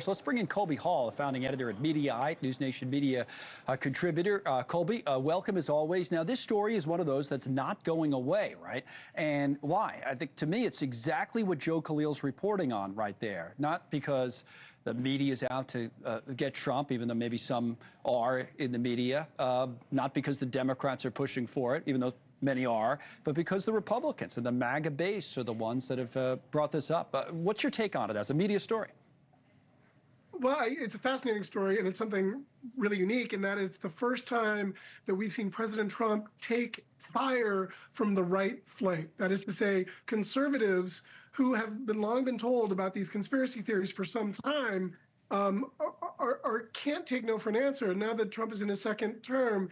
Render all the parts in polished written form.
So let's bring in Colby Hall, a founding editor at Mediaite, NewsNation Media contributor. Colby, welcome as always. Now, this story is one of those that's not going away, right? And why? I think, to me, it's exactly what Joe Khalil's reporting on right there. Not because the media is out to get Trump, even though maybe some are in the media. Not because the Democrats are pushing for it, even though many are, but because the Republicans and the MAGA base are the ones that have brought this up. What's your take on it as a media story? Well, it's a fascinating story, and it's something really unique in that it's the first time that we've seen President Trump take fire from the right flank. That is to say, conservatives who have long been told about these conspiracy theories for some time can't take no for an answer. And now that Trump is in his second term,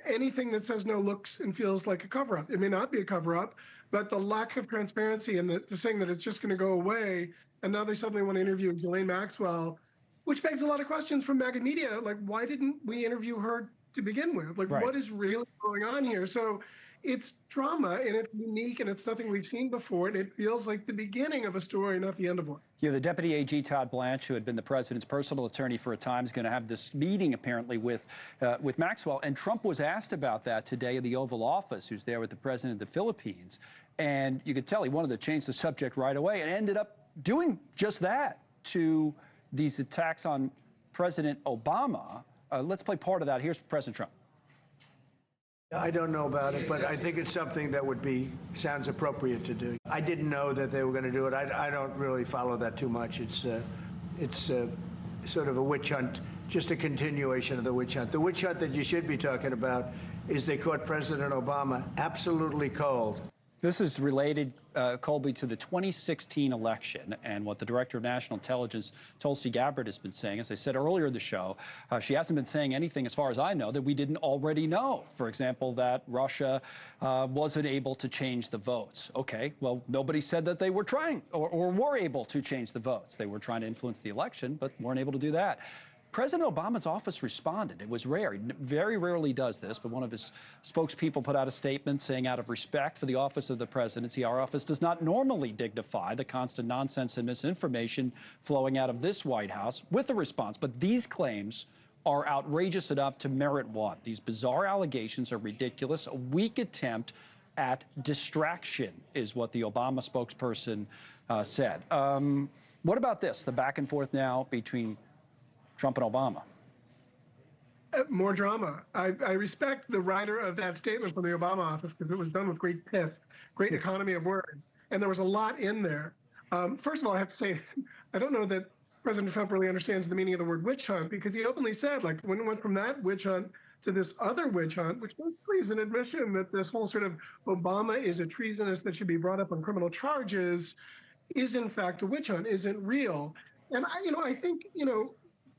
anything that says no looks and feels like a cover-up. It may not be a cover-up, but the lack of transparency and the saying that it's just going to go away, and now they suddenly want to interview Ghislaine Maxwell, which begs a lot of questions from MAGA media. Like, why didn't we interview her to begin with? Like, what is really going on here? So it's drama, and it's unique, and it's nothing we've seen before, and it feels like the beginning of a story, not the end of one. Yeah, the Deputy AG, Todd Blanche, who had been the president's personal attorney for a time, is going to have this meeting, apparently, with Maxwell. And Trump was asked about that today in the Oval Office, who's there with the president of the Philippines. And you could tell he wanted to change the subject right away and ended up doing just that to these attacks on President Obama. Let's play part of that. Here's President Trump. I don't know about it, but I think it's something that sounds appropriate to do. I didn't know that they were going to do it. I don't really follow that too much. It's sort of a witch hunt, just a continuation of the witch hunt. The witch hunt that you should be talking about is they caught President Obama absolutely cold. This is related, Colby, to the 2016 election and what the Director of National Intelligence, Tulsi Gabbard, has been saying. As I said earlier in the show, she hasn't been saying anything, as far as I know, that we didn't already know. For example, that Russia wasn't able to change the votes. Okay, well, nobody said that they were trying or were able to change the votes. They were trying to influence the election, but weren't able to do that. President Obama's office responded. It was rare. He very rarely does this, but one of his spokespeople put out a statement saying, out of respect for the office of the presidency, our office does not normally dignify the constant nonsense and misinformation flowing out of this White House, with a response. But these claims are outrageous enough to merit one. These bizarre allegations are ridiculous. A weak attempt at distraction is what the Obama spokesperson said. What about this, the back and forth now between Trump and Obama? More drama. I respect the writer of that statement from the Obama office because it was done with great pith, great economy of words, and there was a lot in there. First of all, I have to say, I don't know that President Trump really understands the meaning of the word witch hunt, because he openly said, like, when it went from that witch hunt to this other witch hunt, which basically is an admission that this whole sort of Obama is a treasonous that should be brought up on criminal charges, is in fact a witch hunt, isn't real. And I think,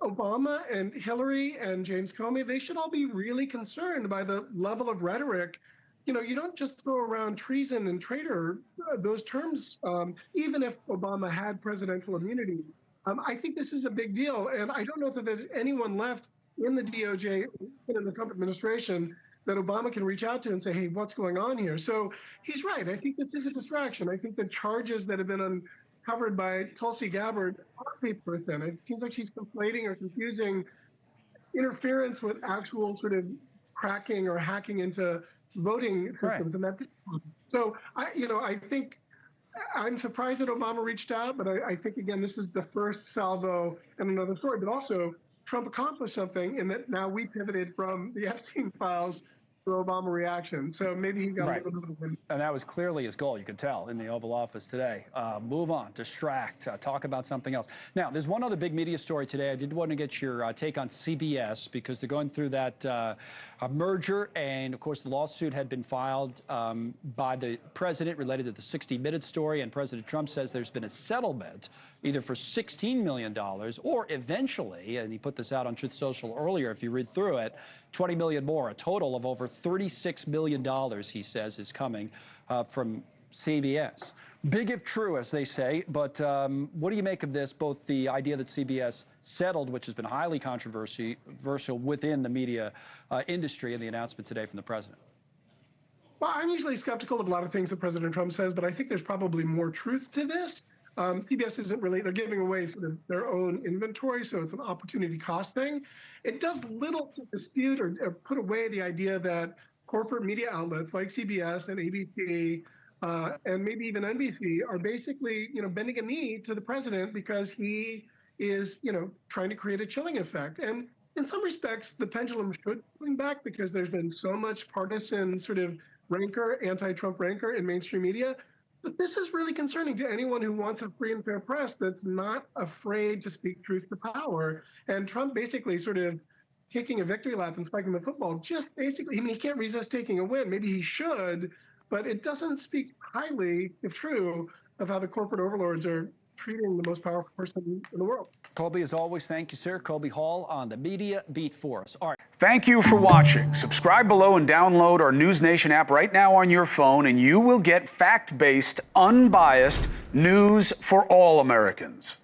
Obama and Hillary and James Comey, they should all be really concerned by the level of rhetoric. You don't just throw around treason and traitor, those terms, even if Obama had presidential immunity. I think this is a big deal. And I don't know that there's anyone left in the DOJ, in the Trump administration, that Obama can reach out to and say, hey, what's going on here? So he's right. I think this is a distraction. I think the charges that have been covered by Tulsi Gabbard are paper thin. It seems like she's conflating or confusing interference with actual sort of cracking or hacking into voting systems. And that's so I think I'm surprised that Obama reached out, but I think, again, this is the first salvo in another story. But also, Trump accomplished something in that now we pivoted from the Epstein files to Obama reaction. So maybe he got a little bit of win. And that was clearly his goal, you could tell, in the Oval Office today. Move on, distract, talk about something else. Now, there's one other big media story today. I did want to get your take on CBS, because they're going through that merger. And, of course, the lawsuit had been filed by the president related to the 60 Minutes story. And President Trump says there's been a settlement, either for $16 million or eventually, and he put this out on Truth Social earlier, if you read through it, $20 million more, a total of over $36 million, he says, is coming from CBS. Big if true, as they say, but what do you make of this, both the idea that CBS settled, which has been highly controversial within the media industry, and the announcement today from the president? Well, I'm usually skeptical of a lot of things that President Trump says, but I think there's probably more truth to this. CBS isn't really, they're giving away sort of their own inventory, so it's an opportunity cost thing. It does little to dispute or put away the idea that corporate media outlets like CBS and ABC and maybe even NBC are basically, bending a knee to the president because he is, trying to create a chilling effect. And in some respects, the pendulum should swing back because there's been so much partisan sort of rancor, anti-Trump rancor in mainstream media. But this is really concerning to anyone who wants a free and fair press that's not afraid to speak truth to power. And Trump basically sort of taking a victory lap and spiking the football, just basically, he can't resist taking a win. Maybe he should, but it doesn't speak highly, if true, of how the corporate overlords are treating the most powerful person in the world. Colby, as always, thank you, sir. Colby Hall on the Media Beat for us. All right. Thank you for watching. Subscribe below and download our NewsNation app right now on your phone, and you will get fact-based, unbiased news for all Americans.